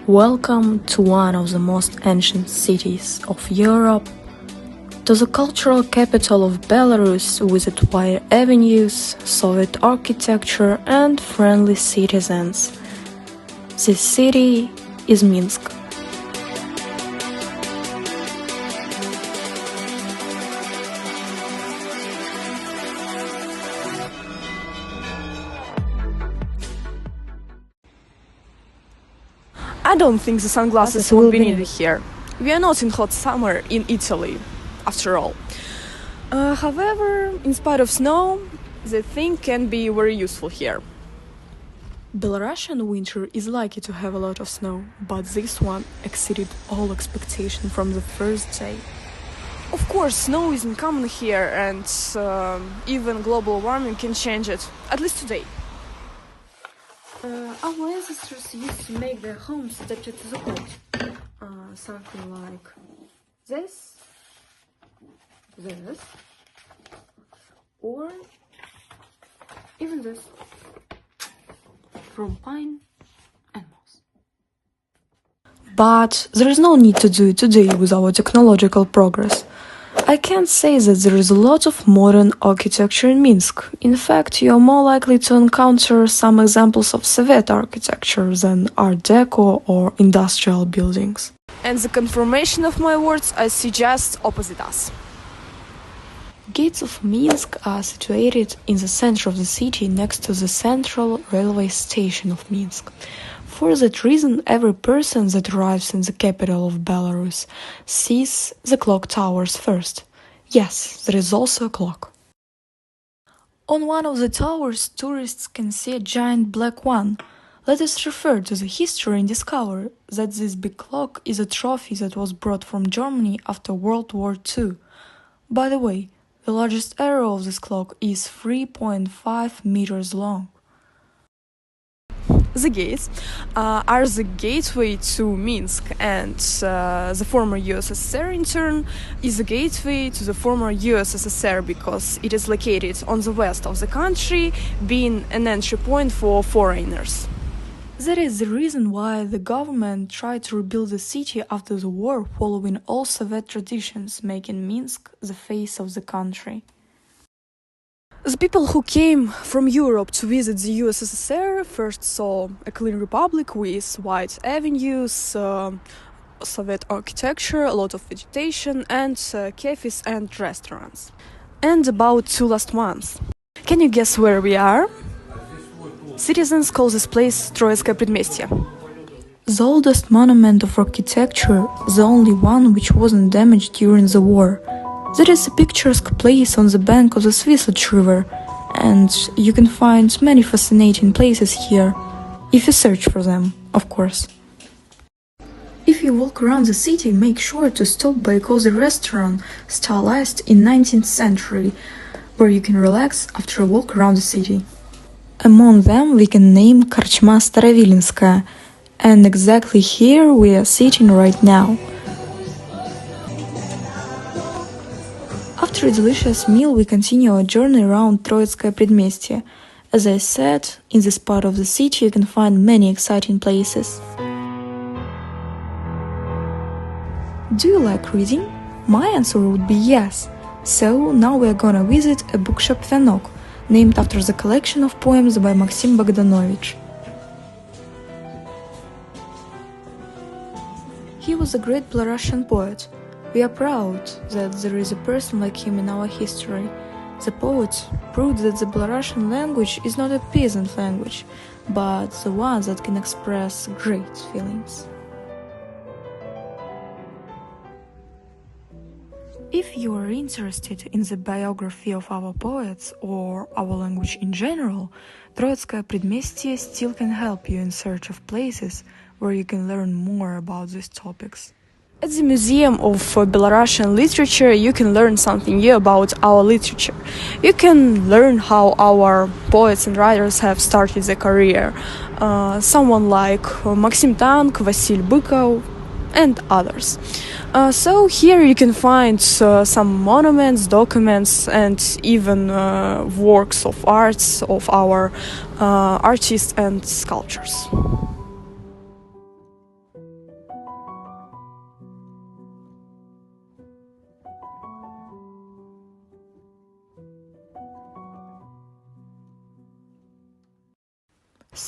Welcome to one of the most ancient cities of Europe, to the cultural capital of Belarus with its wide avenues, Soviet architecture and friendly citizens. This city is Minsk. I don't think the sunglasses will be needed here. We are not in hot summer in Italy, after all. However, in spite of snow, the thing can be very useful here. Belarusian winter is likely to have a lot of snow, but this one exceeded all expectation from the first day. Of course, snow isn't common here, and even global warming can change it, at least today. Our ancestors used to make their homes adapted to the cold. Something like this, or even this, from pine and moss. But there is no need to do it today with our technological progress. I can't say that there is a lot of modern architecture in Minsk. In fact, you are more likely to encounter some examples of Soviet architecture than Art Deco or industrial buildings. And the confirmation of my words, I see just opposite us. Gates of Minsk are situated in the center of the city next to the central railway station of Minsk. For that reason, every person that arrives in the capital of Belarus sees the clock towers first. Yes, there is also a clock. On one of the towers, tourists can see a giant black one. Let us refer to the history and discover that this big clock is a trophy that was brought from Germany after World War II. By the way, the largest arrow of this clock is 3.5 meters long. The gates are the gateway to Minsk, and the former USSR in turn is the gateway to the former USSR because it is located on the west of the country, being an entry point for foreigners. That is the reason why the government tried to rebuild the city after the war, following all Soviet traditions, making Minsk the face of the country. The people who came from Europe to visit the USSR first saw a clean republic with wide avenues, Soviet architecture, a lot of vegetation, and cafes and restaurants. And about 2 last months. Can you guess where we are? Citizens call this place Troitskoye Predmestye. The oldest monument of architecture, the only one which wasn't damaged during the war. There is a picturesque place on the bank of the Svislich River, and you can find many fascinating places here, if you search for them, of course. If you walk around the city, make sure to stop by a cozy restaurant stylized in 19th century, where you can relax after a walk around the city. Among them we can name Karchma Starovilinskaya, and exactly here we are sitting right now. After a delicious meal, we continue our journey around Troitskoye Predmestye. As I said, in this part of the city you can find many exciting places. Do you like reading? My answer would be yes. So now we are gonna visit a bookshop Vyanok, named after the collection of poems by Maxim Bogdanovich. He was a great Belarusian poet. We are proud that there is a person like him in our history. The poet proved that the Belarusian language is not a peasant language, but the one that can express great feelings. If you are interested in the biography of our poets or our language in general, Troitskoye Predmestye still can help you in search of places where you can learn more about these topics. At the Museum of Belarusian Literature, you can learn something new about our literature. You can learn how our poets and writers have started their career. Someone like Maxim Tank, Vasil Bykov, and others. So here you can find some monuments, documents, and even works of arts of our artists and sculptors.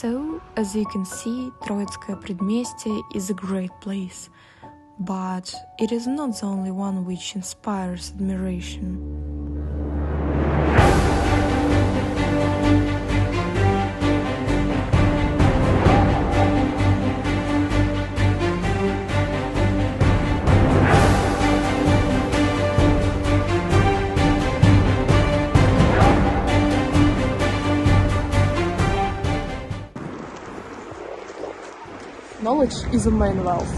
So, as you can see, Troitskoye Predmestye is a great place, but it is not the only one which inspires admiration. Knowledge is a main wealth.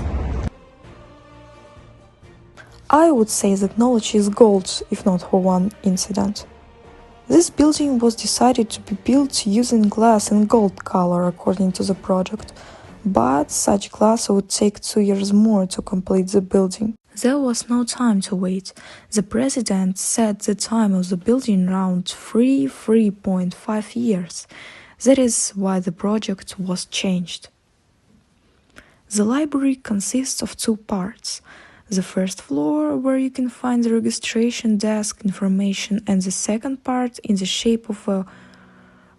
I would say that knowledge is gold, if not for one incident. This building was decided to be built using glass in gold color according to the project, but such glass would take 2 years more to complete the building. There was no time to wait. The president set the time of the building around 3.5 years. That is why the project was changed. The library consists of 2 parts. The first floor, where you can find the registration desk information, and the second part in the shape of a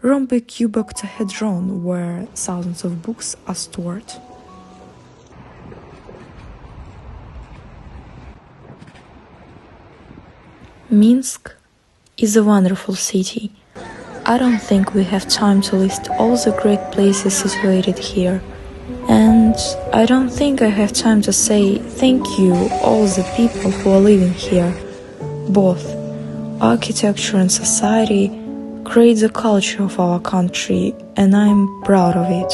rhombic-cuboctahedron, where thousands of books are stored. Minsk is a wonderful city. I don't think we have time to list all the great places situated here. And I don't think I have time to say thank you all the people who are living here. Both architecture and society create the culture of our country, and I'm proud of it.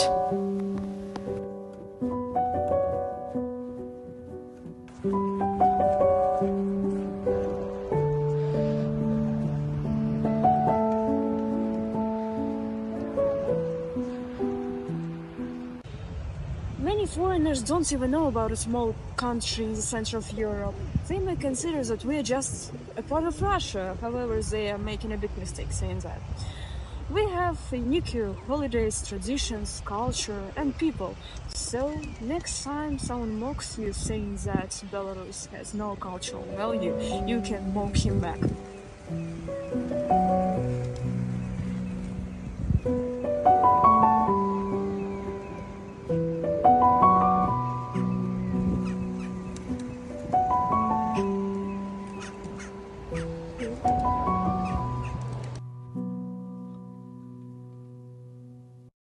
Many foreigners don't even know about a small country in the center of Europe. They may consider that we are just a part of Russia, however, they are making a big mistake saying that. We have unique holidays, traditions, culture, and people. So, next time someone mocks you saying that Belarus has no cultural value, you can mock him back.